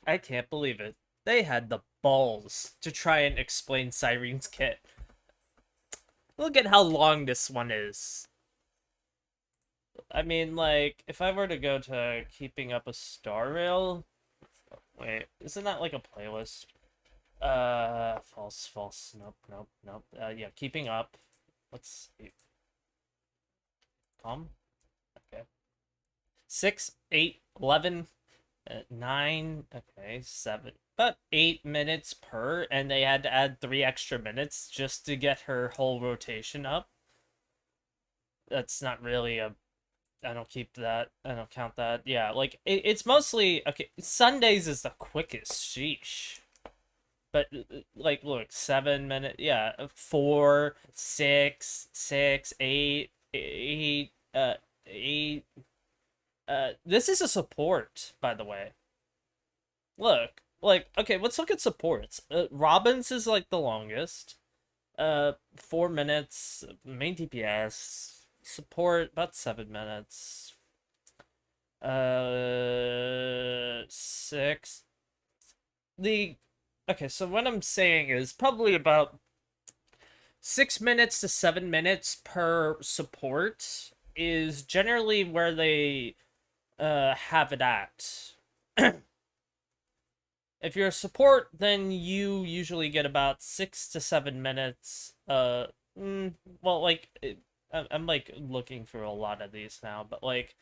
I can't believe it. They had the balls to try and explain Cyrene's kit. Look at how long this one is. I mean, like, if I were to go to Keeping Up a Star Rail... Wait, isn't that like a playlist? False. Nope. Yeah, Keeping Up. Let's see. Calm. Okay. 6, 8, 11, 9, okay, 7. About 8 minutes per, and they had to add 3 extra minutes just to get her whole rotation up. That's not really a... I don't keep that. I don't count that. Yeah, like, it's mostly... Okay, Sundays is the quickest. Sheesh. But, like, look, 7 minutes... Yeah, 4, 6, 6, 8, 8, 8... This is a support, by the way. Look, like, okay, let's look at supports. Robin's is, like, the longest. 4 minutes. Main DPS. Support, about 7 minutes. 6. Okay, so what I'm saying is probably about 6 minutes to 7 minutes per support is generally where they have it at. If you're a support, then you usually get about 6 to 7 minutes. Well, like, I'm like looking through a lot of these now, but like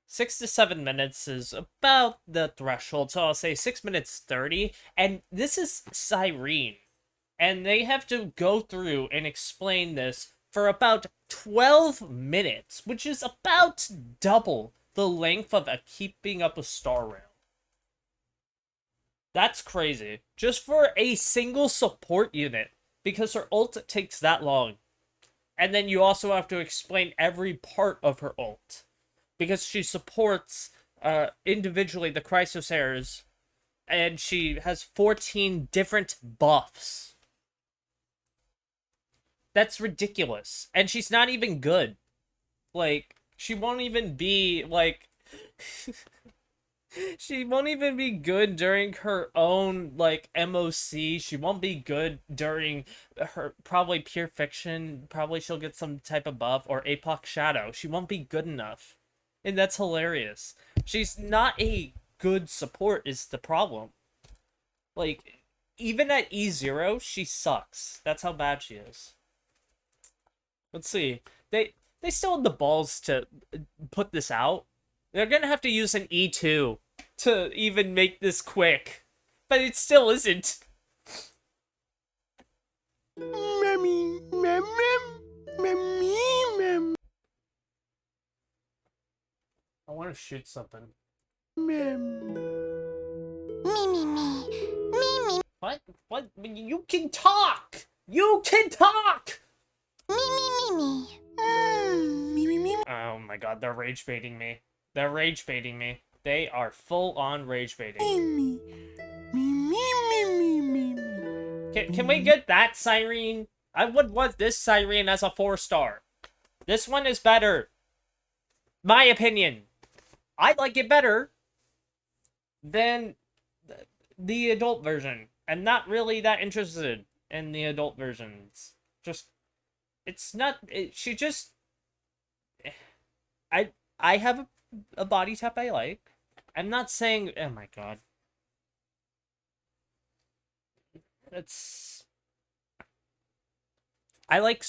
6 to 7 minutes is about the threshold. So I'll say 6 minutes 30, and this is Cyrene, and they have to go through and explain this for about 12 minutes, which is about double the length of a Keeping Up a Star Rail. That's crazy. Just for a single support unit, because her ult takes that long. And then you also have to explain every part of her ult, because she supports individually the Chrysosairs, and she has 14 different buffs. That's ridiculous. And she's not even good. Like, she won't even be, like... She won't even be good during her own, like, MOC. She won't be good during her, probably Pure Fiction. Probably she'll get some type of buff, or Apoc Shadow. She won't be good enough. And that's hilarious. She's not a good support is the problem. Like, even at E0, she sucks. That's how bad she is. Let's see. They still have the balls to put this out. They're gonna have to use an E2 to even make this quick. But it still isn't. Mommy, mommy. I want to shoot something. Me. What? What? You can talk! You can talk! Me. Oh my god, they're rage baiting me. They're rage baiting me. They are full on rage baiting. Can we get that Cyrene? I would want this Cyrene as a 4-star. This one is better. My opinion. I like it better than the adult version. I'm not really that interested in the adult version. It's just... It's not... she just... I have a body type I like. I'm not saying... Oh my god. It's... I like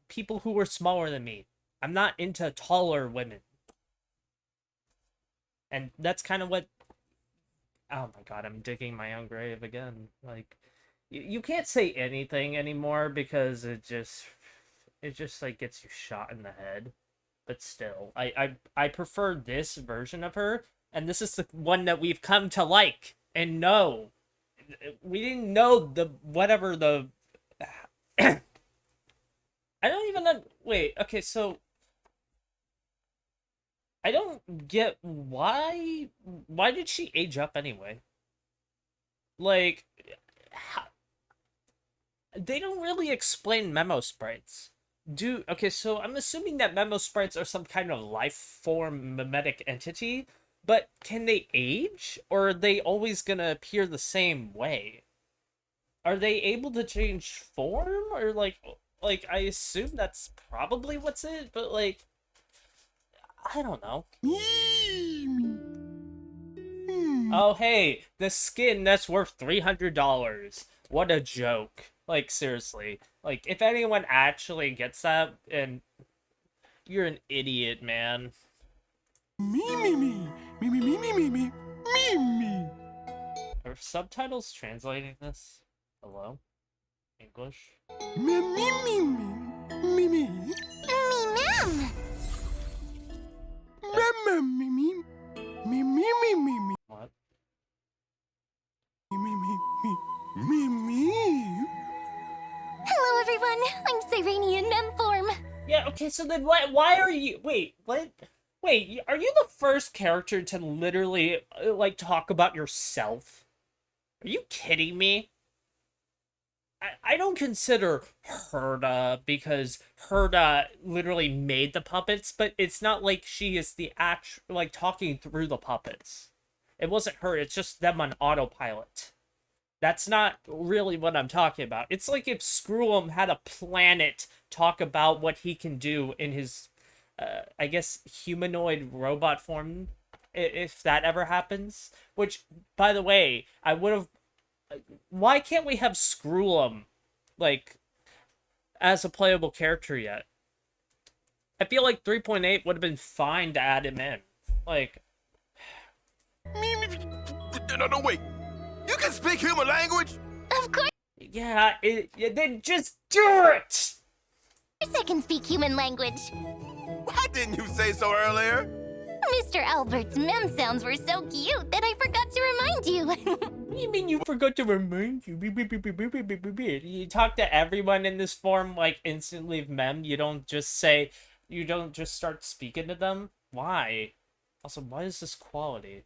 people who are smaller than me. I'm not into taller women. And that's kind of what... Oh my god, I'm digging my own grave again. Like, you can't say anything anymore because it just like gets you shot in the head. But still, I prefer this version of her, and this is the one that we've come to like and know. We didn't know the whatever the... I don't even know... Wait, okay, so... I don't get why... Why did she age up anyway? Like... They don't really explain memo sprites. Okay, so I'm assuming that memo sprites are some kind of life form mimetic entity, But can they age, or are they always gonna appear the same way? Are they able to change form, or like I assume that's probably what's it, but like I don't know. Me. Hmm. Oh hey, the skin that's worth $300. What a joke. Like seriously. Like if anyone actually gets that, and you're an idiot, man. Me, me, me. Me, me, me, me, me, me. Me, me. Are subtitles translating this? Hello? English? Me, me, me, me. Me, me. Me, ma'am. Me, me, me, me. Me, me, me, me, me. What? Me, me, me. Me, me. Hello, everyone. I'm Cyrene in mem form. Yeah, okay, so then why are you wait, what? Wait, are you the first character to literally like talk about yourself? Are you kidding me? I don't consider Herda because Herda literally made the puppets, but it's not like she is the act like talking through the puppets. It wasn't her, it's just them on autopilot. That's not really what I'm talking about. It's like if Screw'em had a planet talk about what he can do in his, I guess, humanoid robot form, if that ever happens. Which, by the way, I would have. Why can't we have Screw'em, like, as a playable character yet? I feel like 3.8 would have been fine to add him in. Like, Me, me. No, no, wait. You can speak human language? Of course, yeah, then just do it! I can speak human language. Why didn't you say so earlier? Mr. Albert's mem sounds were so cute that I forgot to remind you. What do you mean you forgot to remind you? You talk to everyone in this form like instantly mem. You don't just say, you don't just start speaking to them. Why? Also, why is this quality?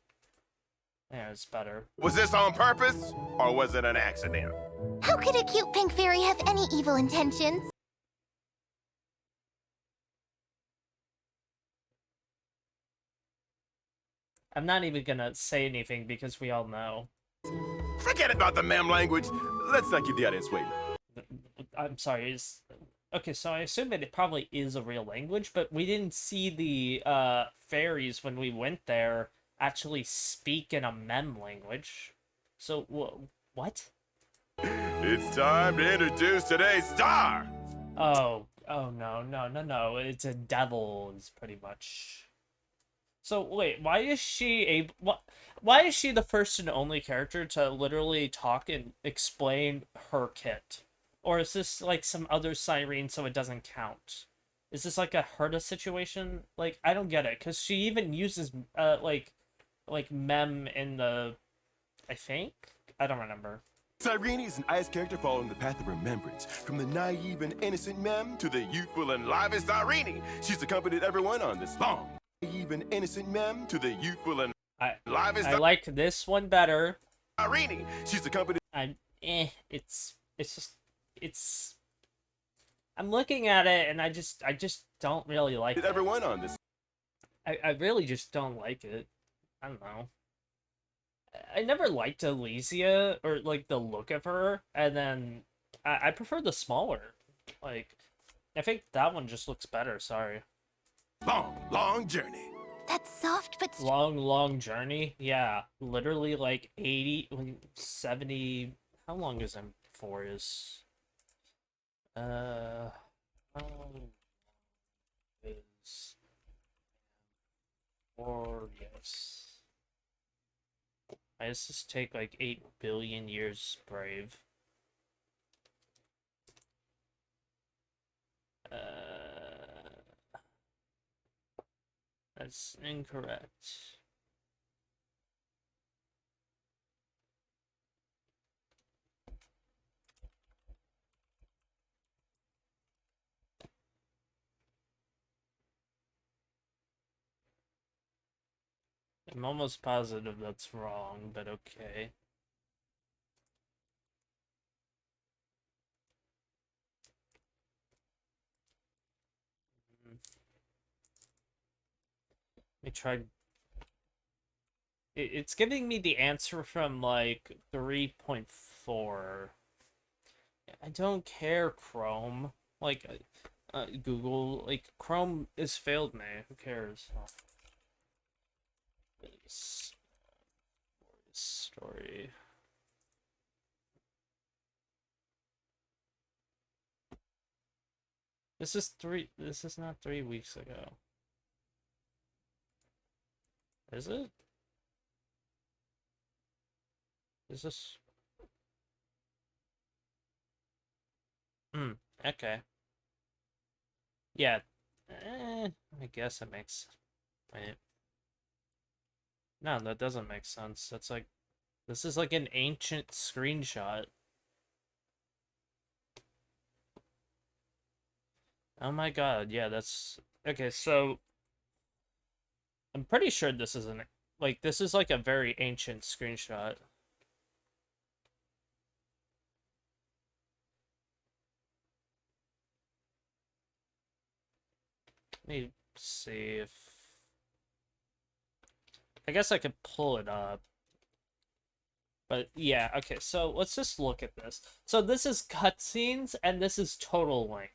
Yeah, it's better. Was this on purpose, or was it an accident? How could a cute pink fairy have any evil intentions? I'm not even gonna say anything because we all know. Forget about the mem language. Let's not keep the audience waiting. I'm sorry. Okay, so I assume it probably is a real language, but we didn't see the fairies when we went there actually speak in a mem language. So what? It's time to introduce today's star. Oh no! It's a devil, is pretty much. So wait, why is she why is she the first and only character to literally talk and explain her kit? Or is this like some other Cyrene so it doesn't count? Is this like a Herda situation? Like I don't get it, because she even uses like mem in the, I think? I don't remember. Cyrene is an ice character following the path of remembrance. From the naive and innocent Mem to the youthful and lively Cyrene. She's accompanied everyone on this long, naive and innocent Mem to the youthful and lively I like this one better. Cyrene. She's accompanied. It's just it's. I'm looking at it and I just don't really like it. Everyone on this. I really just don't like it. I don't know. I never liked Elysia or like the look of her, and then I prefer the smaller. Like, I think that one just looks better. Sorry. Long journey. That's soft but Long journey. Yeah, literally like 80, like 70. How long is Amphoreus? How long is Amphoreus? Why does this take like 8 billion years, Brave? That's incorrect. I'm almost positive that's wrong, but okay. Let me try it's giving me the answer from like 3.4. I don't care, Chrome. Like, Google, like, Chrome has failed me. Who cares? Oh. This story. This is not 3 weeks ago. Is it? Is this? Okay. Yeah. I guess it makes. Wait. No, that doesn't make sense. That's like, this is like an ancient screenshot. Oh my god, yeah, that's... Okay, so... I'm pretty sure this isn't... Like, this is like a very ancient screenshot. Let me see if... I guess I could pull it up. But yeah, okay, so let's just look at this. So this is cutscenes, and this is total length.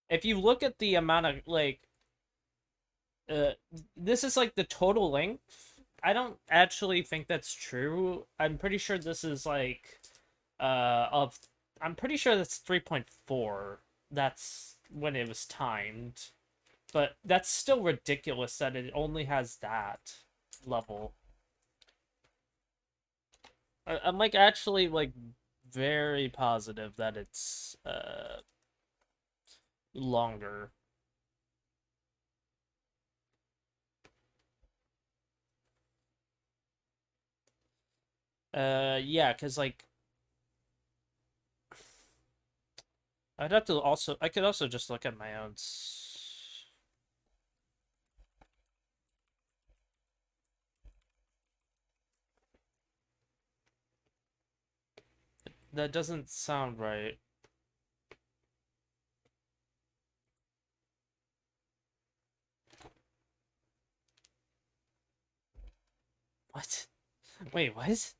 If you look at the amount of, like... this is like the total length. I don't actually think that's true. I'm pretty sure this is like, I'm pretty sure that's 3.4. That's when it was timed. But that's still ridiculous that it only has that level. I'm like actually like very positive that it's longer. Yeah, because like I'd have to also, I could also just look at my own that doesn't sound right. What? Wait, what?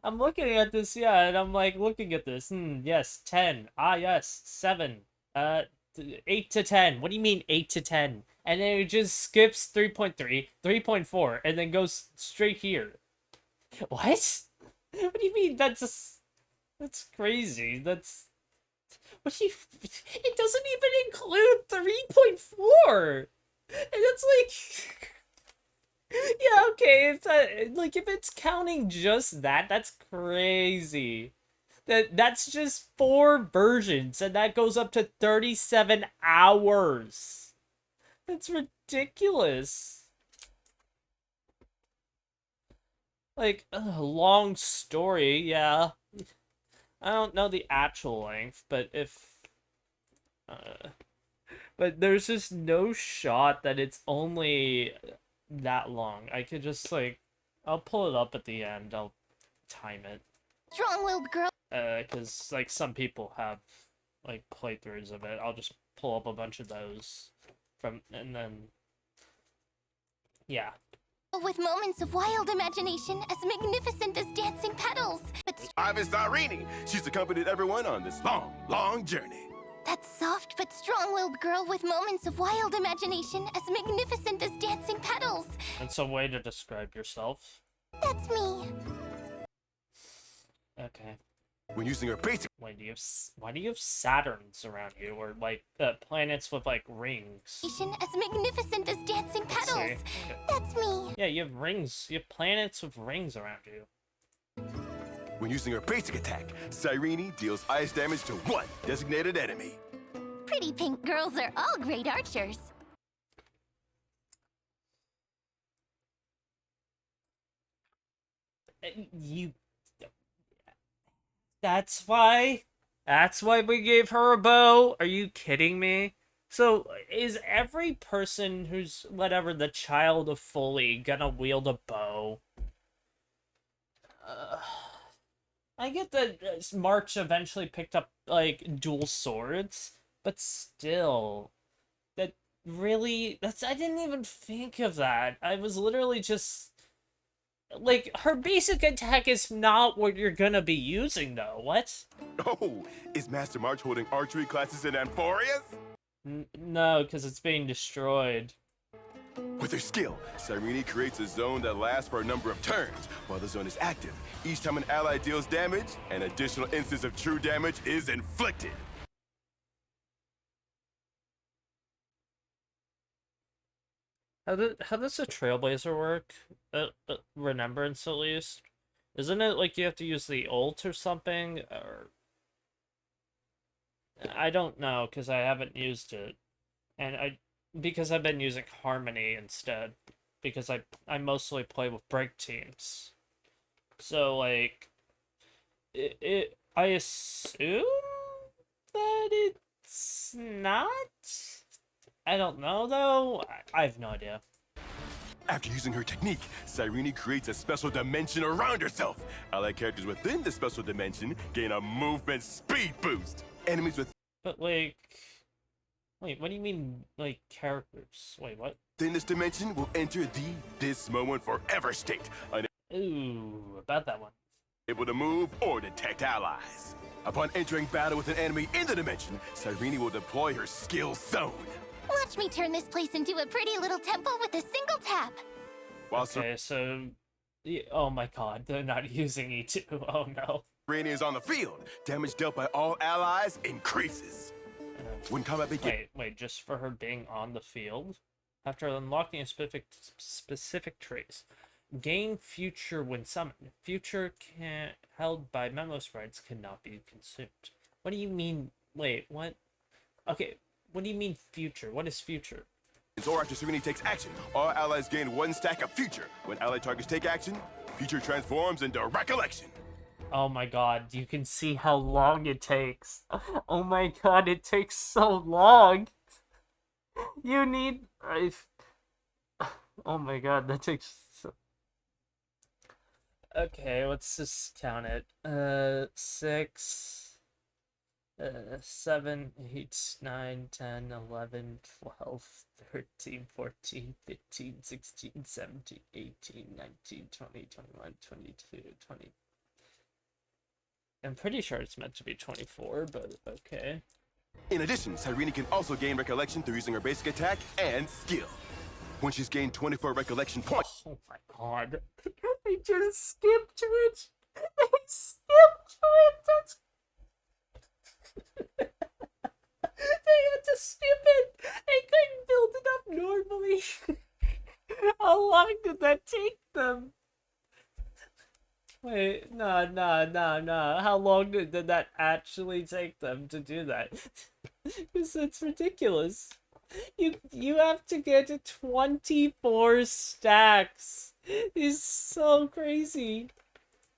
I'm looking at this, yeah, and I'm like looking at this. Yes, 10. Ah, yes, 7. 8 to 10. What do you mean 8 to 10? And then it just skips 3.3, 3.4, and then goes straight here. What? What do you mean? That's crazy. What do you... It doesn't even include 3.4. And that's like... Yeah, okay, if that, like, if it's counting just that, that's crazy. That's just 4 versions, and that goes up to 37 hours. That's ridiculous. Like, long story, yeah. I don't know the actual length, but if... but there's just no shot that it's only that long. I could just, like... I'll pull it up at the end. I'll time it. Strong-willed girl. Because, like, some people have, like, playthroughs of it. I'll just pull up a bunch of those from... And then... Yeah. With moments of wild imagination as magnificent as dancing petals. But Live is Cyrene. She's accompanied everyone on this long, long journey. that soft but strong-willed girl with moments of wild imagination as magnificent as dancing petals. That's a way to describe yourself. That's me. Okay. When using her basic Why do you have Saturns around you, or like planets with like rings? As magnificent as dancing Let's petals. see. Okay. That's me. Yeah, you have rings. You have planets with rings around you. When using her basic attack, Cyrene deals ice damage to 1 designated enemy. Pretty pink girls are all great archers. You. That's why. That's why we gave her a bow. Are you kidding me? So, is every person who's, whatever, the child of Foley gonna wield a bow? I get that March eventually picked up, like, dual swords, but still, that really, I didn't even think of that. I was literally just like, her basic attack is not what you're gonna be using, though. What? Oh, is Master March holding archery classes in Amphoreus? No, because it's being destroyed. With her skill, Cyrene creates a zone that lasts for a number of turns. While the zone is active, each time an ally deals damage, an additional instance of true damage is inflicted. How does the Trailblazer work? Remembrance, at least. Isn't it like you have to use the ult or something? Or I don't know, because I haven't used it. And because I've been using Harmony instead. Because I mostly play with break teams. So, like, I assume that it's not? I don't know, though. I have no idea. After using her technique, Cyrene creates a special dimension around herself. Allied characters within the special dimension gain a movement speed boost. Enemies But, like... Wait, what do you mean, like, characters? Wait, what? within this dimension will enter the this moment forever state, Ooh, about that one. unable to move or detect allies. Upon entering battle with an enemy in the dimension, Cyrene will deploy her skill zone. Watch me turn this place into a pretty little temple with a single tap. While Okay, so... Oh my god, they're not using E2. Oh no. Cyrene is on the field, damage dealt by all allies increases. When combat begins, Wait, just for her being on the field? After unlocking a specific trace. Gain future when summoned. Future held by memo sprites cannot be consumed. What do you mean? Wait, what? Okay, what do you mean future? What is future? or after Cyrene takes action, all allies gain 1 stack of future. When allied targets take action, future transforms into recollection. Oh my god, you can see how long it takes. Oh my god, it takes so long. You need... Oh my god, that takes... Okay, let's just count it. 6... 7, 8, 9, 10, 11, 12, 13, 14, 15, 16, 17, 18, 19, 20, 21, 22, 20... I'm pretty sure it's meant to be 24, but okay. In addition, Cyrene can also gain recollection through using her basic attack and skill. When she's gained 24 recollection points, Oh my god. They just skipped to it. They skipped to it. That's... They had to skip it. They couldn't build it up normally. How long did that take them? Wait, no. How long did that actually take them to do that? Because it's ridiculous. You have to get to 24 stacks. It's so crazy.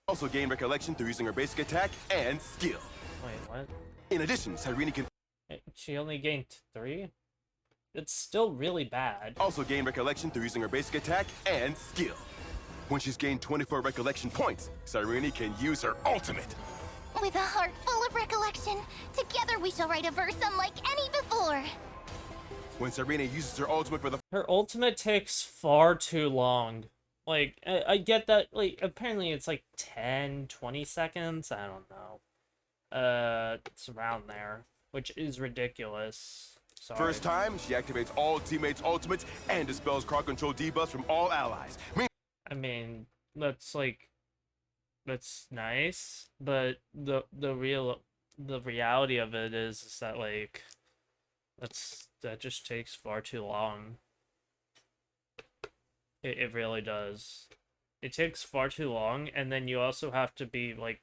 also gain recollection through using her basic attack and skill. Wait, what? In addition, Cyrene can She only gained 3? It's still really bad. also gain recollection through using her basic attack and skill. When she's gained 24 recollection points, Cyrene can use her ultimate. With a heart full of recollection, together we shall write a verse unlike any before. When Cyrene uses her ultimate for the Her ultimate takes far too long. Like, I get that, like, apparently it's like 10, 20 seconds? I don't know. It's around there, which is ridiculous. Sorry. first time, she activates all teammates' ultimates and dispels crowd control debuffs from all allies. I mean, that's nice, but the reality of it is that, like, that just takes far too long. It really does. It takes far too long, and then you also have to be, like,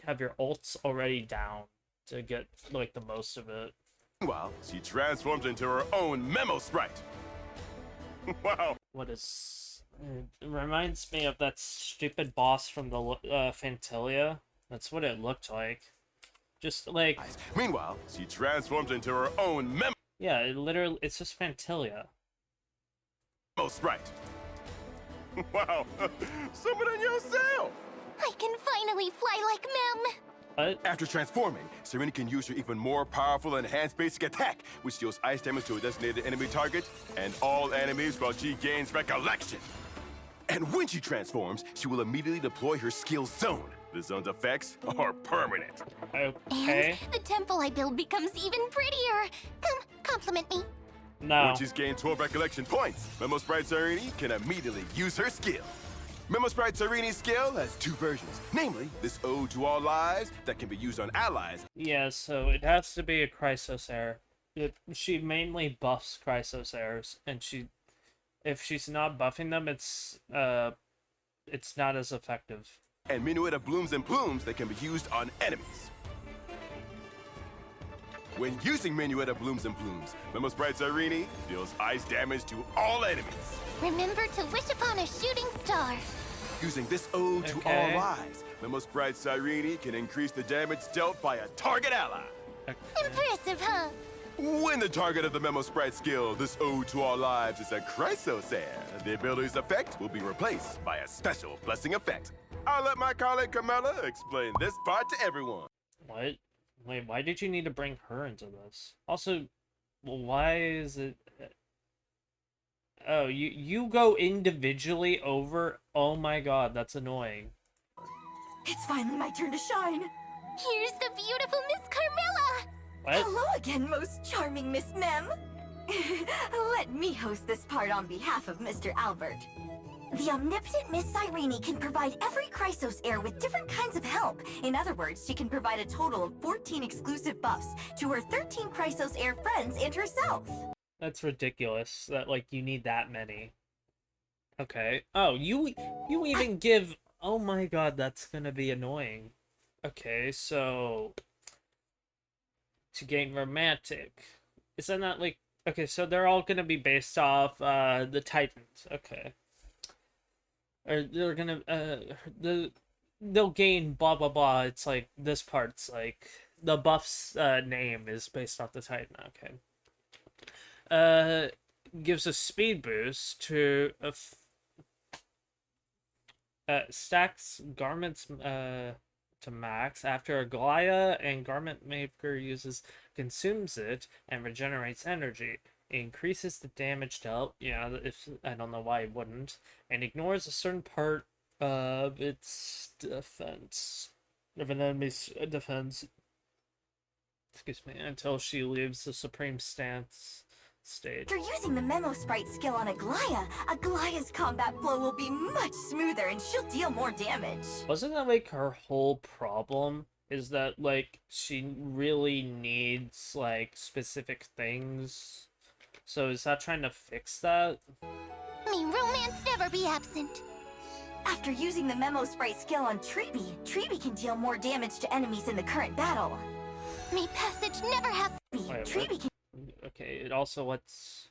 have your ults already down to get, like, the most of it. Meanwhile, she transforms into her own memo sprite. Wow. What is... It reminds me of that stupid boss from the Fantilia. That's what it looked like. Just, like... Meanwhile, she transforms into her own memo Yeah, it's just Fantilia. sprite. Wow. Summon on yourself. I can finally fly like Mem. What? After transforming, Cyrene can use her even more powerful enhanced basic attack, which deals ice damage to a designated enemy target and all enemies while she gains recollection. And when she transforms, she will immediately deploy her skill zone. The zone's effects are permanent. Okay. And the temple I build becomes even prettier. Come, compliment me. No. Once she's gained 12 recollection points, Memo Sprite Cyrene can immediately use her skill. Memo Sprite Cyrene's skill has 2 versions, namely this Ode to All Lives that can be used on allies. Yeah, so it has to be a Chrysos heir. She mainly buffs Chrysos heirs, and if she's not buffing them, it's not as effective. And Minuet of Blooms and Plumes that can be used on enemies. When using Minuet of Blooms and Plumes, Memo Sprite Cyrene deals ice damage to all enemies. Remember to wish upon a shooting star. Using this Ode to All Lives, Memo Sprite Cyrene can increase the damage dealt by a target ally. Impressive, huh? When the target of the Memo Sprite skill, this Ode to All Lives, is a Chrysos heir, the ability's effect will be replaced by a special blessing effect. I'll let my colleague Carmela explain this part to everyone. What? Wait, why did you need to bring her into this? Also, why is it... Oh, you go individually over? Oh my god, that's annoying. It's finally my turn to shine. Here's the beautiful Miss Carmela. What? Hello again, most charming Miss Mem. Let me host this part on behalf of Mr. Albert. The omnipotent Miss Cyrene can provide every Chrysos heir with different kinds of help. In other words, she can provide a total of 14 exclusive buffs to her 13 Chrysos heir friends and herself. That's ridiculous, that, like, you need that many. Okay. Oh, you even give... Oh my god, that's gonna be annoying. Okay, so... To gain romantic. Isn't that, like... Okay, so they're all gonna be based off, the Titans. Okay. Or they're gonna, they'll gain blah blah blah. It's like, this part's like, the buff's, name is based off the Titan. Okay. Gives a speed boost to, stacks garments, to max after a Gaia and garment maker consumes it and regenerates energy. It increases the damage dealt, yeah, if I don't know why it wouldn't, and ignores a certain part of its defense, of an enemy's defense, excuse me, until she leaves the supreme stance stage. After using the Memo Sprite skill on Aglaya's combat flow will be much smoother and she'll deal more damage. Wasn't that like her whole problem? Is that like she really needs like specific things? So is that trying to fix that? May romance never be absent. After using the Memo Sprite skill on Treeby can deal more damage to enemies in the current battle. May passage never have... Treeby can... Okay, it also lets...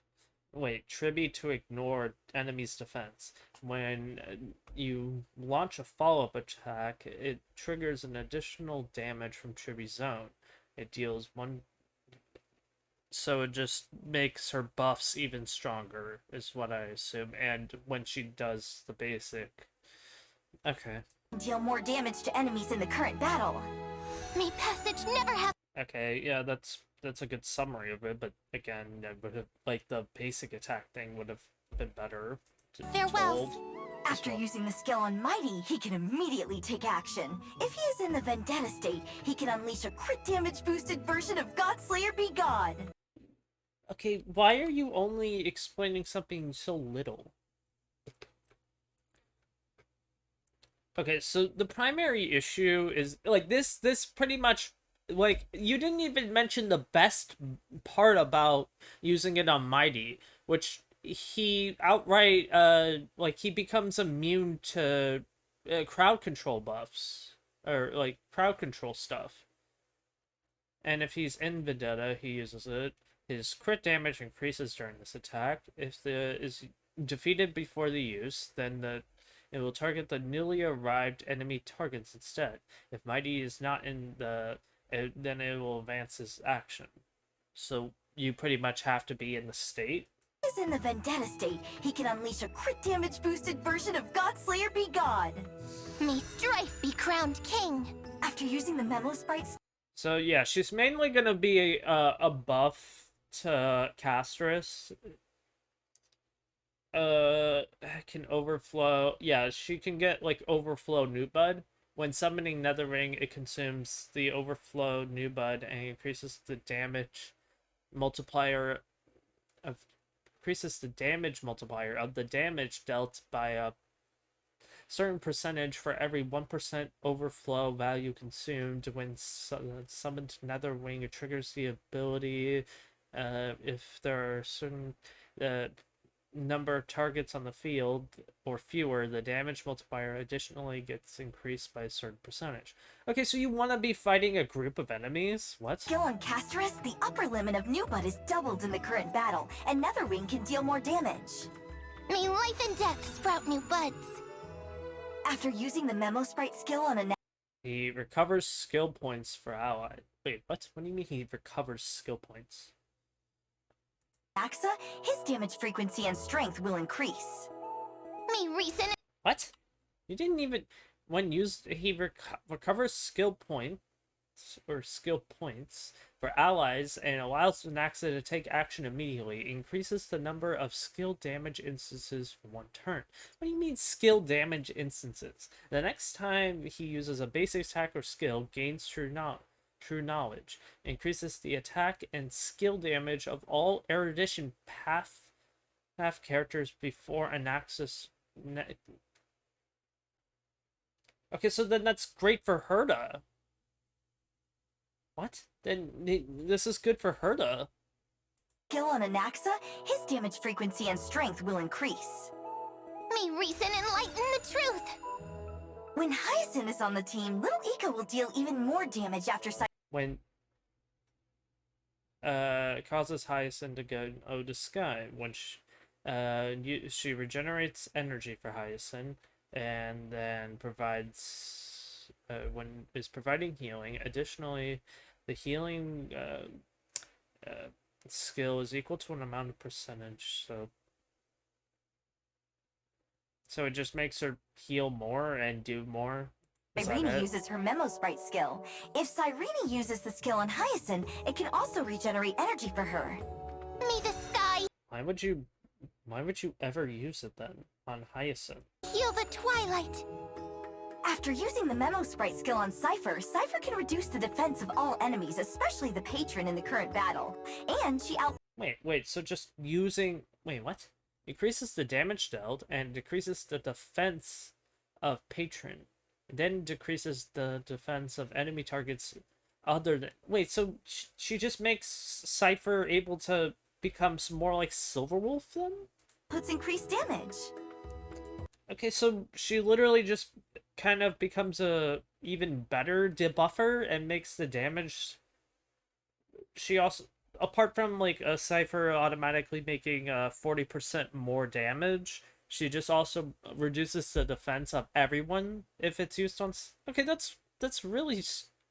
Wait, Tribby to ignore enemy's defense. When you launch a follow-up attack, it triggers an additional damage from Tribby's zone. It deals 1... So it just makes her buffs even stronger, is what I assume. And when she does the basic... Okay. Deal more damage to enemies in the current battle. May passage never have... Okay, yeah, that's a good summary of it, but again, it would have, like, the basic attack thing would have been better. Farewell. After using the skill on Mighty, he can immediately take action. If he is in the Vendetta state, he can unleash a crit damage boosted version of Godslayer Be God. Okay, why are you only explaining something so little? Okay, so the primary issue is, like, this pretty much, like, you didn't even mention the best part about using it on Mighty, which he outright, like, he becomes immune to crowd control buffs, or, like, crowd control stuff. And if he's in Vendetta, he uses it. His crit damage increases during this attack. If is defeated before the use, then it will target the newly arrived enemy targets instead. If Mighty is not in then it will advance his action. So you pretty much have to be in the state. If he is in the Vendetta state, he can unleash a crit damage boosted version of Godslayer Be God. May Strife be crowned king. After using the Memo Sprites. So yeah, she's mainly gonna be a buff to Castris. can overflow. Yeah, she can get like overflow new bud. When summoning Nether Ring, it consumes the overflow new bud and increases the damage multiplier of the damage dealt by a certain percentage for every 1% overflow value consumed. When summoned Nether Ring, it triggers the ability if there are certain number of targets on the field or fewer, the damage multiplier additionally gets increased by a certain percentage. Okay, so you want to be fighting a group of enemies? What? Skill on Casterus, the upper limit of new bud is doubled in the current battle, and Nether Ring can deal more damage. May life and death sprout new buds. After using the Memo Sprite skill on a He recovers skill points for ally. Wait, what? What do you mean he recovers skill points? Naxa, his damage frequency and strength will increase. May reason. What? You didn't even... When used, he recovers skill points for allies and allows Naxa to take action immediately. Increases the number of skill damage instances for one turn. What do you mean skill damage instances? The next time he uses a basic attack or skill, gains true knowledge. Increases the attack and skill damage of all erudition path characters before a Naxos. Okay, so then that's great for Herta. What? Then this is good for Herta. Skill on a Naxa, his damage frequency and strength will increase. May reason enlighten the truth. When Hyacinth is on the team, Little Ika will deal even more damage after When causes Hyacinth to go to Sky. When she regenerates energy for Hyacinth and then provides when is providing healing. Additionally, the healing skill is equal to an amount of percentage, so it just makes her heal more and do more. Cyrene uses her Memo Sprite skill. If Cyrene uses the skill on Hyacinth, it can also regenerate energy for her. May the sky Why would you ever use it then on Hyacinth? heal the twilight. After using the Memo Sprite skill on Cypher, Cypher can reduce the defense of all enemies, especially the patron in the current battle. And she Wait, so just using... Wait, what? Increases the damage dealt and decreases the defense of patron. Then decreases the defense of enemy targets other than... Wait, so she just makes Cypher able to become more like Silverwolf then? puts increased damage. Okay, so she literally just kind of becomes a even better debuffer and makes the damage... She also... Apart from, like, a Cypher automatically making 40% more damage, she just also reduces the defense of everyone if it's used on... Okay, that's really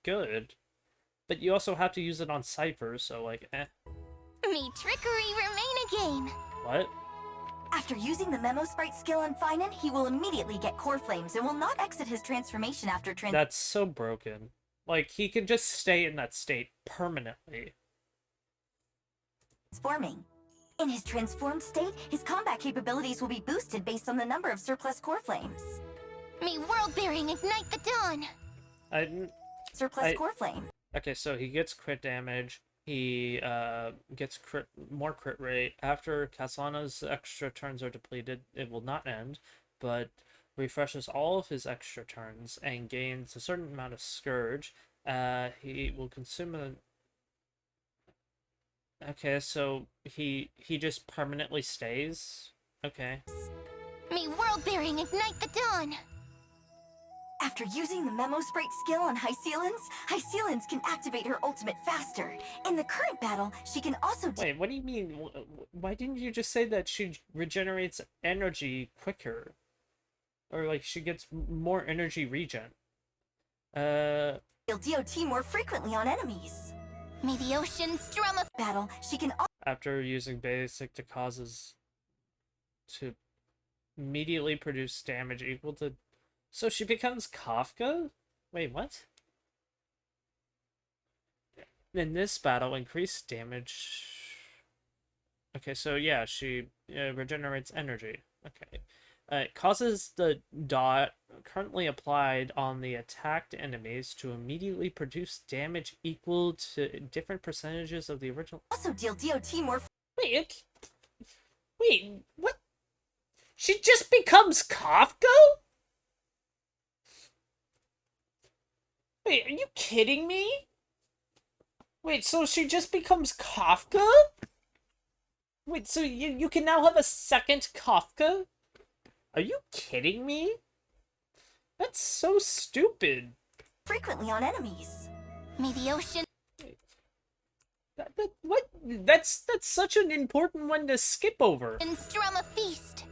good. But you also have to use it on Cypher, so, like, eh. May trickery remain a game. What? After using the Memo Sprite skill on Finan, he will immediately get Core Flames and will not exit his transformation after That's so broken. Like, he can just stay in that state permanently. transforming. In his transformed state, his combat capabilities will be boosted based on the number of surplus Core Flames. May world-bearing ignite the dawn. Surplus Core Flame. Okay, so he gets crit damage. He gets more crit rate. After Kasana's extra turns are depleted, it will not end, but refreshes all of his extra turns and gains a certain amount of Scourge. He will consume a... Okay, so he just permanently stays? Okay. May world-bearing ignite the dawn. After using the Memo Sprite skill on Hycealans can activate her ultimate faster. In the current battle, she can also... Wait, what do you mean? Why didn't you just say that she regenerates energy quicker? Or, like, she gets more energy regen? deal DOT more frequently on enemies. May the ocean strum of Battle, she can After using basic to causes to immediately produce damage equal to... So she becomes Kafka? Wait, what? In this battle, increased damage... Okay, so yeah, she regenerates energy. Okay. It causes the dot currently applied on the attacked enemies to immediately produce damage equal to different percentages of the original. Also deal DOT more. Wait, wait, what? She just becomes Kafka? Wait, are you kidding me? Wait, so she just becomes Kafka? Wait, so you can now have a second Kafka? Are you kidding me? That's so stupid. Frequently on enemies. May the ocean What? That's such an important one to skip over. strum a feast.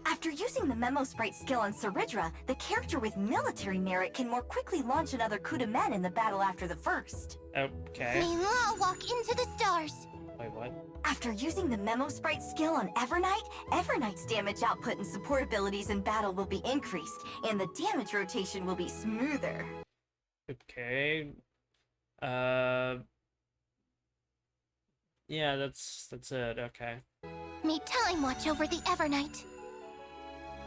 After using the Memo Sprite skill on Cyrene, the character with military merit can more quickly launch another coup de main in the battle after the first. Okay. May Law walk into the stars. Wait, what? After using the Memo Sprite skill on Evernight, Evernight's damage output and support abilities in battle will be increased, and the damage rotation will be smoother. Okay. Yeah, that's it. Okay. May Time watch over the Evernight.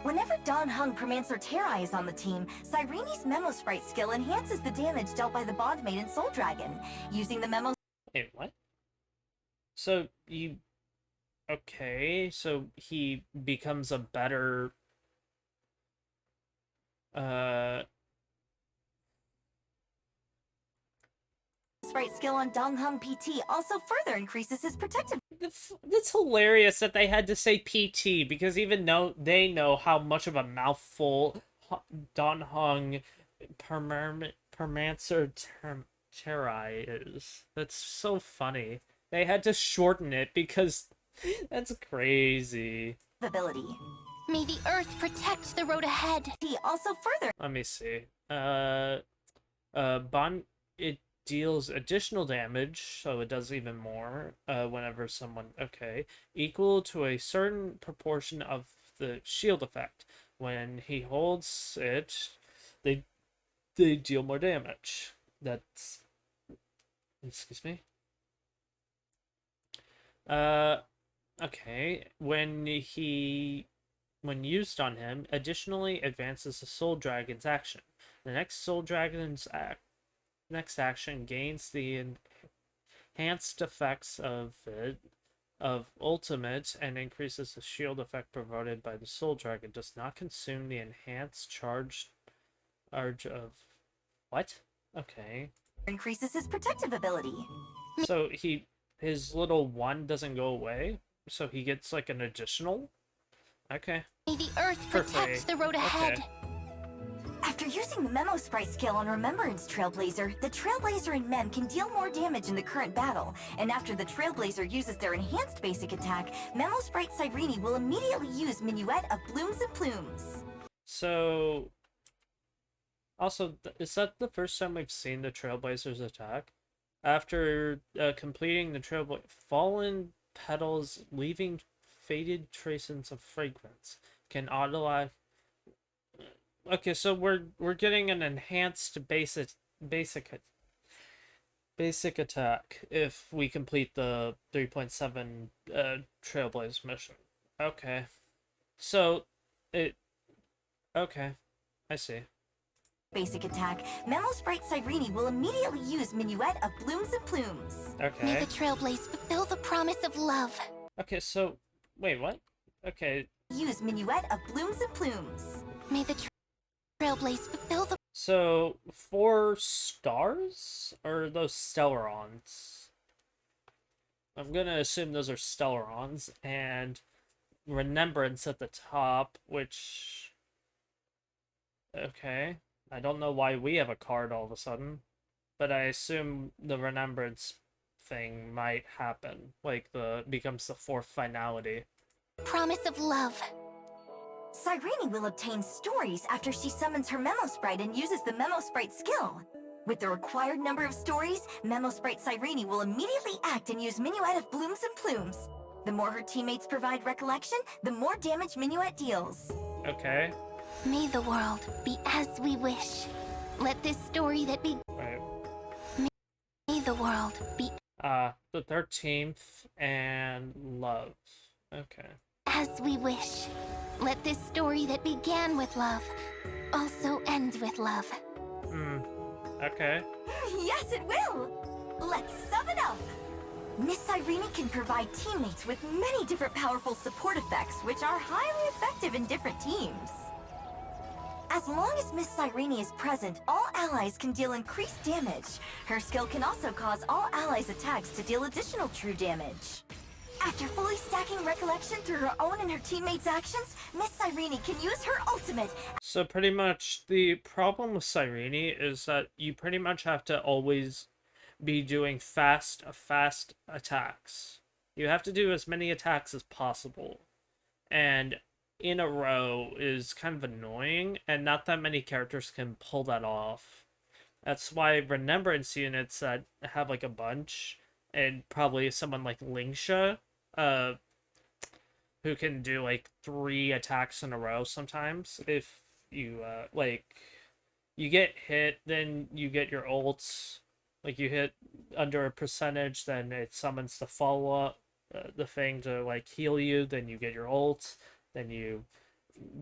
Whenever Don Hung Permancer Terrai is on the team, Cyrene's Memo Sprite skill enhances the damage dealt by the Bondmaid and Soul Dragon. Using the Memo Wait, what? So you... Okay, so he becomes a better... Sprite skill on Dong Hung PT also further increases his protective. It's hilarious that they had to say PT, because even though they know how much of a mouthful Don Hung Permancer Terrai is. That's so funny. They had to shorten it because that's crazy. Ability. May the Earth protect the road ahead. He also further Let me see. It deals additional damage, so it does even more whenever someone, okay, equal to a certain proportion of the shield effect. When he holds it, they deal more damage. That's, excuse me. Okay, when used on him, additionally advances the Soul Dragon's action. The next Soul Dragon's next action gains the enhanced effects of ultimate and increases the shield effect provided by the Soul Dragon. Does not consume the enhanced charge of what? Okay. increases his protective ability. So his little one doesn't go away, so he gets like an additional. Okay. May the Earth For protect free. the road ahead. Okay. After using the Memo Sprite skill on Remembrance Trailblazer, the Trailblazer and Mem can deal more damage in the current battle, and after the Trailblazer uses their enhanced basic attack, Memo Sprite Cyrene will immediately use Minuet of Blooms and Plumes. So, also, is that the first time we've seen the Trailblazers attack? After completing the Trailblazer, fallen petals leaving faded traces of fragrance can auto. Okay, so we're getting an enhanced basic attack if we complete the 3.7 Trailblaze mission. Okay, so okay, I see. Basic attack, Memo Sprite Cyrene will immediately use Minuet of Blooms and Plumes. May Okay. the Trailblaze fulfill the promise of love. Okay, so wait, what? Okay, Use Minuet of Blooms and Plumes. May the Trailblaze fulfill the so 4 stars or those Stellarons? I'm gonna assume those are Stellarons, and Remembrance at the top, which okay. I don't know why we have a card all of a sudden, but I assume the Remembrance thing might happen, like becomes the 4th finality. promise of love. Cyrene will obtain stories after she summons her Memo Sprite and uses the Memo Sprite skill. With the required number of stories, Memo Sprite Cyrene will immediately act and use Minuet of Blooms and Plumes. The more her teammates provide recollection, the more damage Minuet deals. Okay. May the world be as we wish. Let this story that be Right. May the world be The 13th and love. Okay. As we wish. Let this story that began with love also end with love. Okay. Yes, it will! Let's sum it up! Miss Cyrene can provide teammates with many different powerful support effects, which are highly effective in different teams. As long as Miss Cyrene is present, all allies can deal increased damage. Her skill can also cause all allies' attacks to deal additional true damage. After fully stacking Recollection through her own and her teammates' actions, Miss Cyrene can use her ultimate. So pretty much the problem with Cyrene is that you pretty much have to always be doing fast attacks. You have to do as many attacks as possible. And in a row is kind of annoying, and not that many characters can pull that off. That's why remembrance units that have like a bunch, and probably someone like Lingsha, who can do like 3 attacks in a row sometimes. If you like, you get hit, then you get your ults. Like you hit under a percentage, then it summons the follow up, the thing to like heal you. Then you get your ult. Then you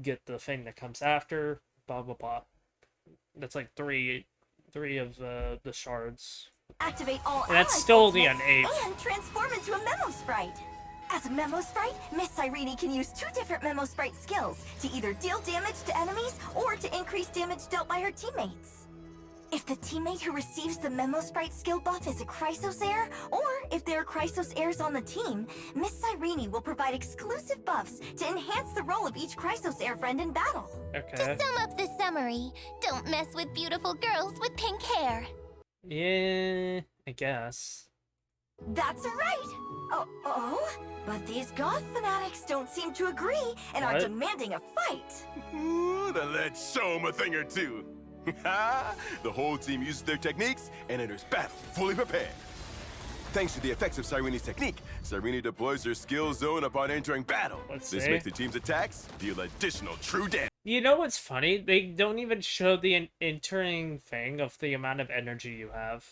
get the thing that comes after. Blah blah blah. That's like three of the shards. Activate all And that's allies' still ultimates the an 8. and transform into a Memo Sprite. As a Memo Sprite, Miss Cyrene can use 2 different Memo Sprite skills to either deal damage to enemies or to increase damage dealt by her teammates. If the teammate who receives the Memo Sprite skill buff is a Chrysos heir, or if there are Chrysos heirs on the team, Miss Cyrene will provide exclusive buffs to enhance the role of each Chrysos heir friend in battle. Okay. To sum up the summary, don't mess with beautiful girls with pink hair. Yeah, I guess. That's right! Oh, but these goth fanatics don't seem to agree and are What? demanding a fight. Ooh, then let's show 'em a thing or two. The whole team uses their techniques and enters battle fully prepared. Thanks to the effects of Cyrene's technique, Cyrene deploys her skill zone upon entering battle. Let's This see. makes the team's attacks deal additional true damage. You know what's funny? They don't even show the entering thing of the amount of energy you have.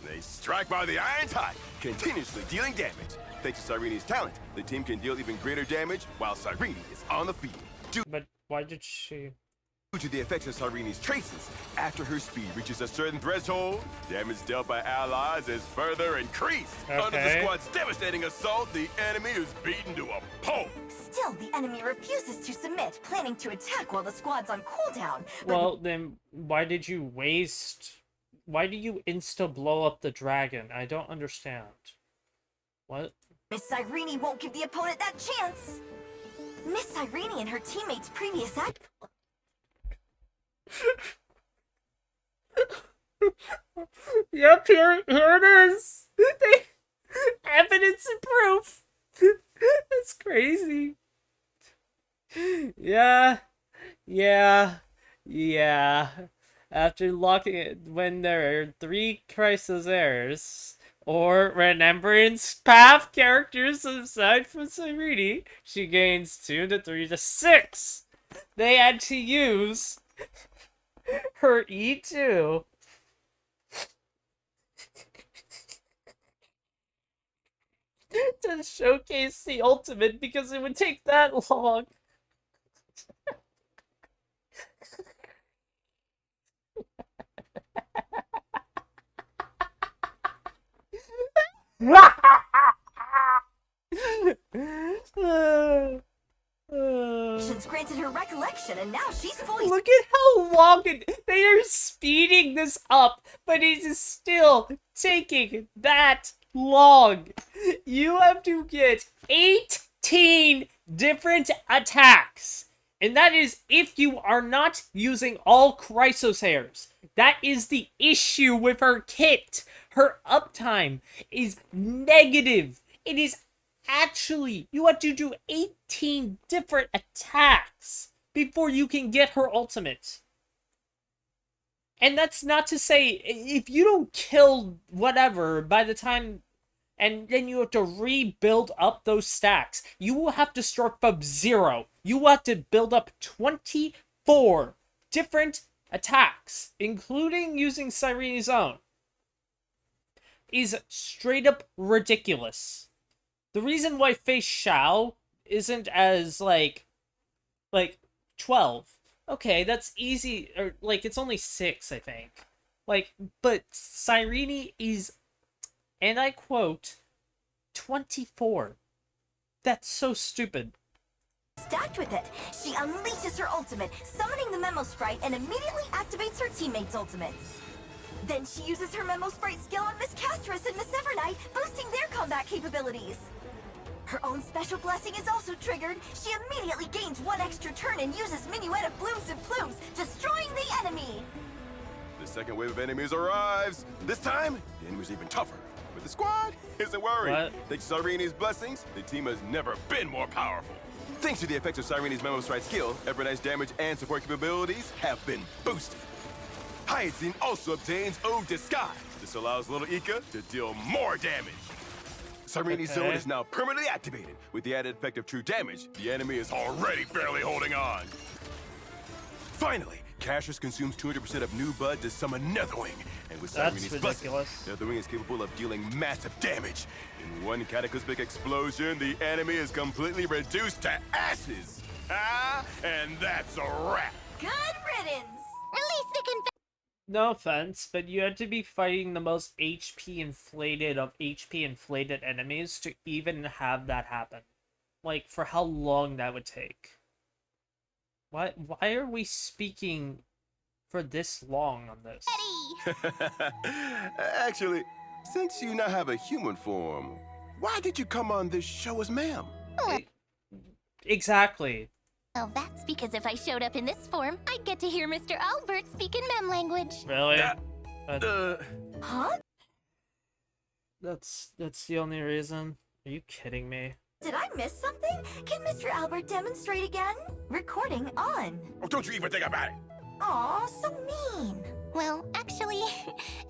They strike by the iron tide, continuously dealing damage. Thanks to Cyrene's talent, the team can deal even greater damage while Cyrene is on the field. But why did she... Due to the effects of Cyrene's traces, after her speed reaches a certain threshold, damage dealt by allies is further increased. Under the Okay. squad's devastating assault, the enemy is beaten to a pulp. Still, the enemy refuses to submit, planning to attack while the squad's on cooldown. But Well, then why did you waste... Why do you insta-blow up the dragon? I don't understand. What? Miss Cyrene won't give the opponent that chance. Miss Cyrene and her teammates' previous act. Yep, here it is. Evidence and proof. That's crazy. Yeah. After locking it, when there are 3 Chrysos heirs or Remembrance Path characters aside from Cyrene, she gains 2 to 3 to 6. They had to use her E2. To showcase the ultimate because it would take that long. Granted her recollection, and now she's fully. Look at how long they are speeding this up, but it is still taking that long. You have to get 18 different attacks. And that is if you are not using all Chrysos heirs. That is the issue with her kit. Her uptime is negative. It is actually, you have to do 18 different attacks before you can get her ultimate. And that's not to say, if you don't kill whatever by the time, and then you have to rebuild up those stacks, you will have to start from 0. You will have to build up 24 different attacks, including using Cyrene's own. is straight up ridiculous. The reason why Fei Xiao isn't as, like 12. Okay, that's easy, or, like, it's only 6, I think. Like, but Cyrene is, and I quote, 24. That's so stupid. Stacked with it, she unleashes her ultimate, summoning the Memo Sprite and immediately activates her teammates' ultimates. Then she uses her Memo Sprite skill on Miss Castress and Miss Evernight, boosting their combat capabilities. Her own special blessing is also triggered. She immediately gains 1 extra turn and uses Minuet of Blooms and Plumes, destroying the enemy. The second wave of enemies arrives. This time, the enemy's even tougher. But the squad isn't worried. What? Thanks to Cyrene's blessings, the team has never been more powerful. Thanks to the effects of Cyrene's Memo Strike skill, Evernight's damage and support capabilities have been boosted. Hyacinth also obtains Ode Disguise. This allows little Ika to deal more damage. Cyrene's zone is now permanently activated. With the added effect of true damage, the enemy is already barely holding on. Finally, Cassius consumes 200% of New Bud to summon Netherwing. And with That's Cyrene's blessing, ridiculous. Netherwing is capable of dealing massive damage. In one cataclysmic explosion, the enemy is completely reduced to ashes. And that's a wrap. Good riddance. Release the No offense, but you had to be fighting the most HP inflated of HP inflated enemies to even have that happen. Like, for how long that would take. Why are we speaking for this long on this? Actually, since you now have a human form, why did you come on this show as ma'am? Exactly. Well, that's because if I showed up in this form, I'd get to hear Mr. Albert speak in mem language. Really? Huh? That's the only reason? Are you kidding me? Did I miss something? Can Mr. Albert demonstrate again? Recording on. Oh, don't you even think about it. Aw, so mean. Well, actually,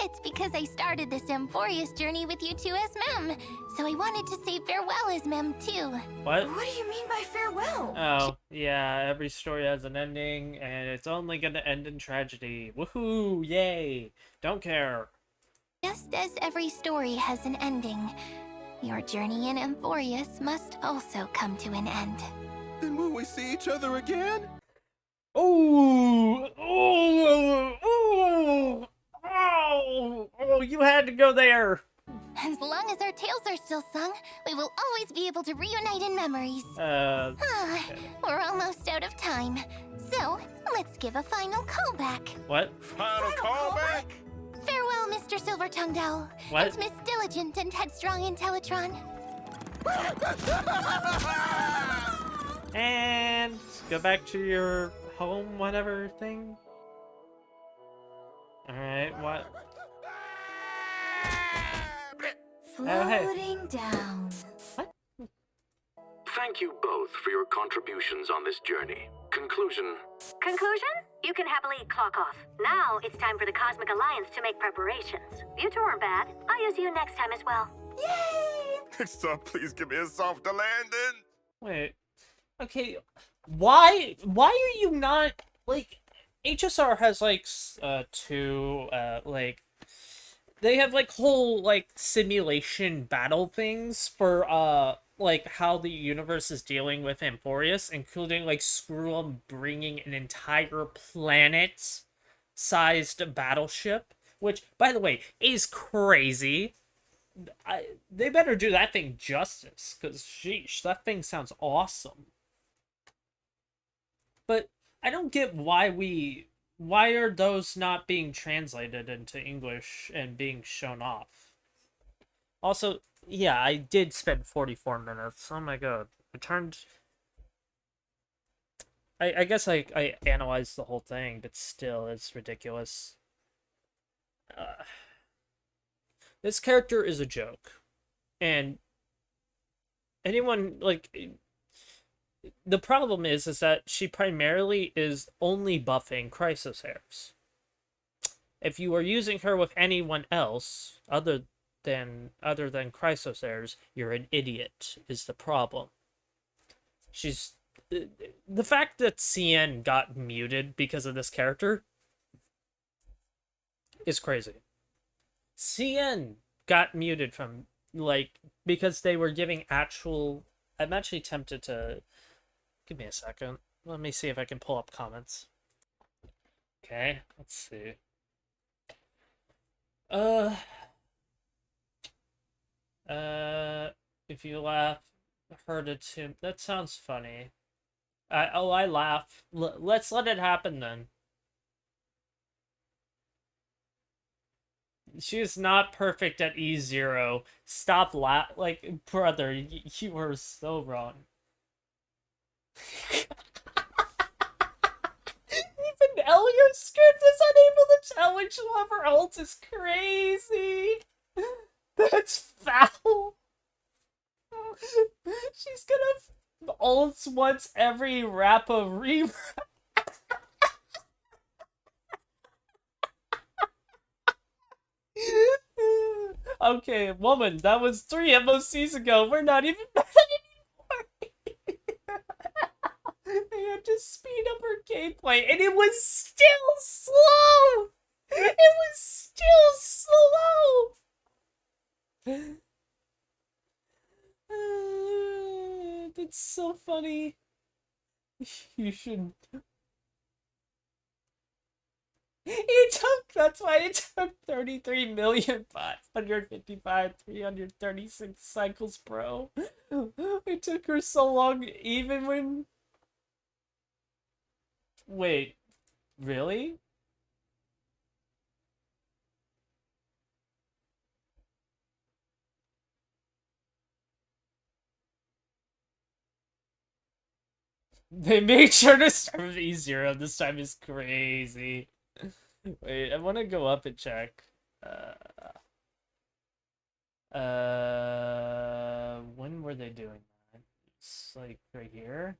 it's because I started this Amphoreus journey with you two as mem, so I wanted to say farewell as mem too. What? What do you mean by farewell? Oh, yeah, every story has an ending, and it's only gonna end in tragedy. Woohoo! Yay! Don't care. Just as every story has an ending, your journey in Amphoreus must also come to an end. Then will we see each other again? Oh, you had to go there. As long as our tales are still sung, we will always be able to reunite in memories. We're almost out of time, so let's give a final callback. What? Final callback? Farewell, Mr. Silver-Tongued Owl. What? And Miss Diligent and Headstrong Intellitron. And go back to your home, whatever thing. Alright, what? Floating down. Thank you both for your contributions on this journey. Conclusion. Conclusion? You can happily clock off. Now it's time for the Cosmic Alliance to make preparations. You two aren't bad. I'll use you next time as well. Yay! So please give me a softer landing. Wait. Okay, why are you not, like, HSR has, like, they have, like, whole, like, simulation battle things for, like, how the universe is dealing with Amphoreus, including, like, Screw bringing an entire planet-sized battleship, which, by the way, is crazy. They better do that thing justice, because, sheesh, that thing sounds awesome. But I don't get why are those not being translated into English and being shown off? Also, yeah, I did spend 44 minutes. Oh my god. I guess I analyzed the whole thing, but still, it's ridiculous. This character is a joke. And anyone, like... The problem is that she primarily is only buffing Chrysosairs. If you are using her with anyone else other than Chrysosairs, you're an idiot, is the problem. She's... The fact that Cien got muted because of this character is crazy. Cien got muted from, like, because they were giving actual... I'm actually tempted to... Give me a second. Let me see if I can pull up comments. Okay, let's see. If you laugh, heard it too. That sounds funny. I laugh. Let's let it happen then. She is not perfect at E0. Stop like, brother, you were so wrong. Even Elio's script is unable to tell which lover ult is crazy. That's foul. She's gonna ult once every rap of re. Okay, woman, that was 3 MOCs ago. We're not even mad anymore. They had to speed up her gameplay, and it was still slow. It was still slow. That's so funny. You should. That's why it took 33,555,336 cycles, bro. It took her so long, even when... Wait, really? They made sure to start with E0 this time is crazy. Wait, I want to go up and check. When were they doing that? It's like right here.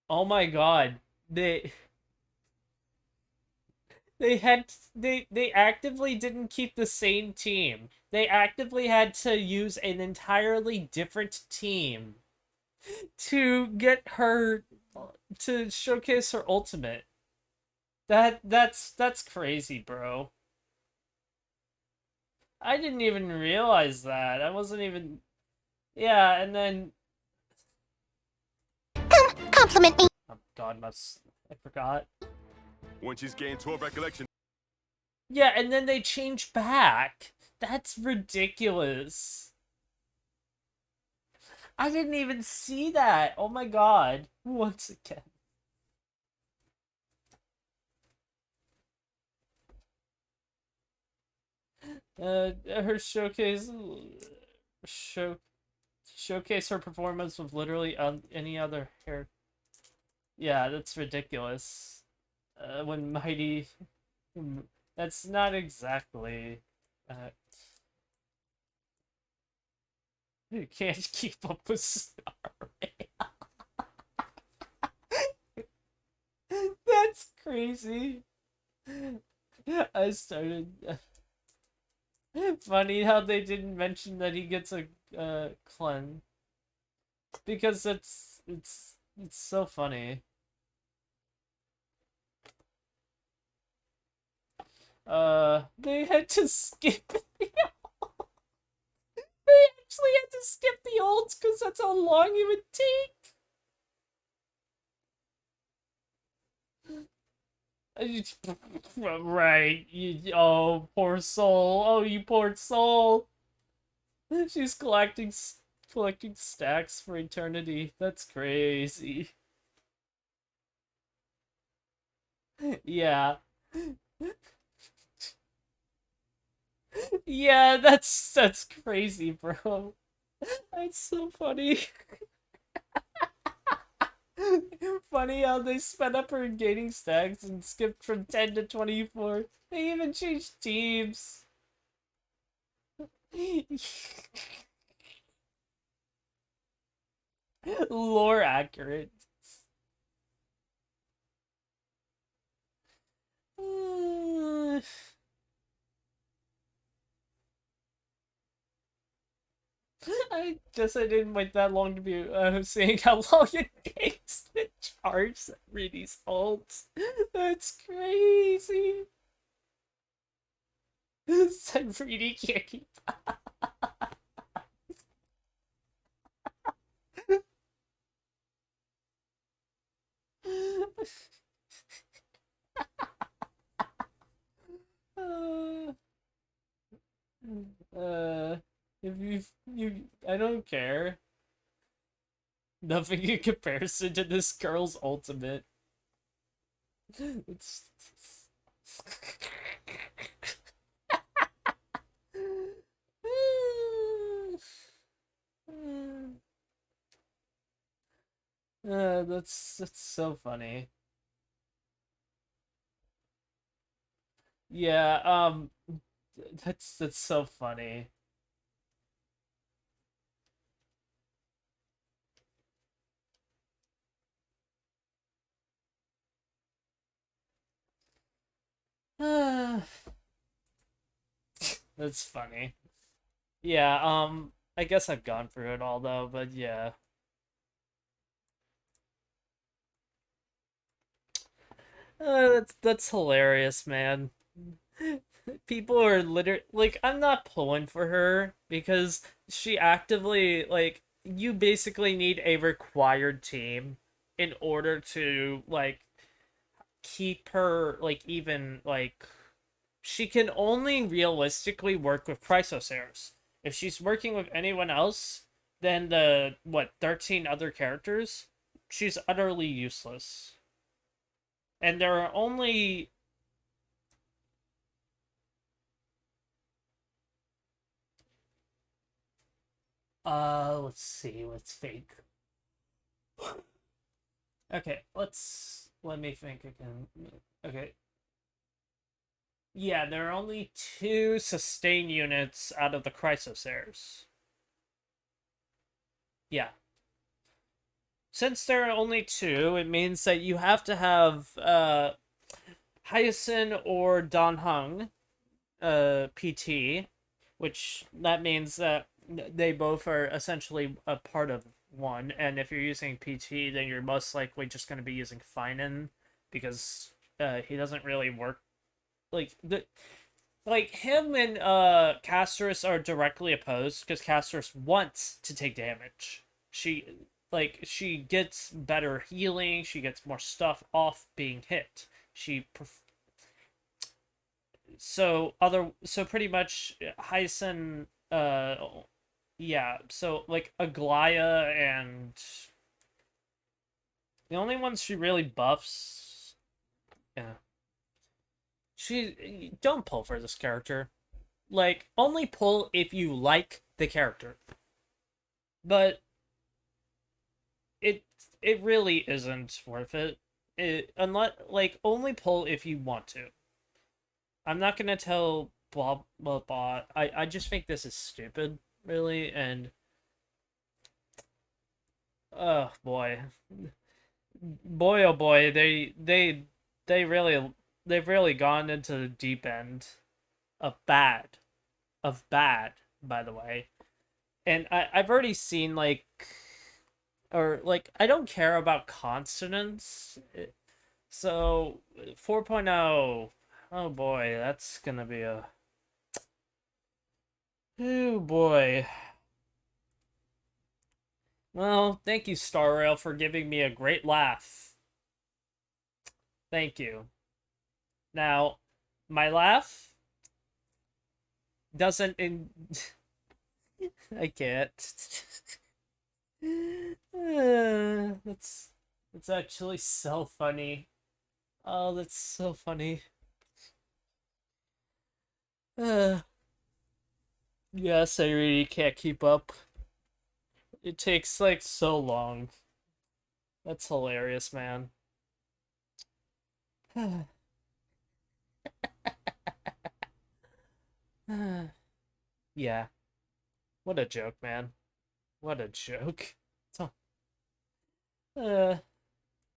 Oh my god. They actively didn't keep the same team. They actively had to use an entirely different team to get her to showcase her ultimate. That's crazy, bro. I didn't even realize that. I wasn't even... Yeah, and then... Compliment me. Oh god, I forgot. When she's gained 12 recollection. Yeah, and then they change back. That's ridiculous. I didn't even see that. Oh my god. Once again. Her showcase her performance with literally any other hair. Yeah, that's ridiculous. When Mighty... That's not exactly... You can't keep up with Starry. That's crazy. I started... Funny how they didn't mention that he gets a cleanse. Because it's so funny. They had to skip the ult. They actually had to skip the ult because that's how long it would take. Right. Oh, poor soul. Oh, you poor soul. She's collecting stacks for eternity. That's crazy. Yeah. Yeah, that's crazy, bro. That's so funny. Funny how they sped up her gaining stacks and skipped from 10 to 24. They even changed teams. Lore accurate. I guess I didn't wait that long to be seeing how long it takes to charge Cyrene's ult. That's crazy. Cyrene can't keep uh, if you, I don't care. Nothing in comparison to this girl's ultimate. It's... that's so funny. Yeah, that's so funny. That's funny. Yeah, I guess I've gone through it all though, but yeah. That's hilarious, man. People are literally like, I'm not pulling for her because she actively like, you basically need a required team in order to like keep her like, even like, she can only realistically work with Chrysosairs. If she's working with anyone else than the, what, 13 other characters, she's utterly useless. And there are only... let's see, let's think. Okay, let me think again. Okay. Yeah, there are only 2 sustain units out of the Chrysosairs. Yeah. Since there are only 2, it means that you have to have Hyacinth or Dan Heng PT, which that means that they both are essentially a part of one. And if you're using PT, then you're most likely just going to be using Finan because he doesn't really work like the like him and Casterus are directly opposed because Casterus wants to take damage. She gets better healing, she gets more stuff off being hit. So pretty much Hyson yeah, so like Aglaya and the only ones she really buffs, yeah. She don't pull for this character. Like, only pull if you like the character. But it it really isn't worth it. Unless, like, only pull if you want to. I'm not gonna tell blah blah blah. I just think this is stupid, really, and oh boy, boy oh boy, they really they've really gone into the deep end of bad, by the way. And I've already seen like, or like, I don't care about consonants. So 4.0, oh boy, that's gonna be a, oh boy. Well, thank you, Star Rail, for giving me a great laugh. Thank you. Now, my laugh doesn't in I can't. That's actually so funny. Oh, that's so funny. Yes, I really can't keep up. It takes like so long. That's hilarious, man. Yeah. What a joke, man. What a joke. Uh,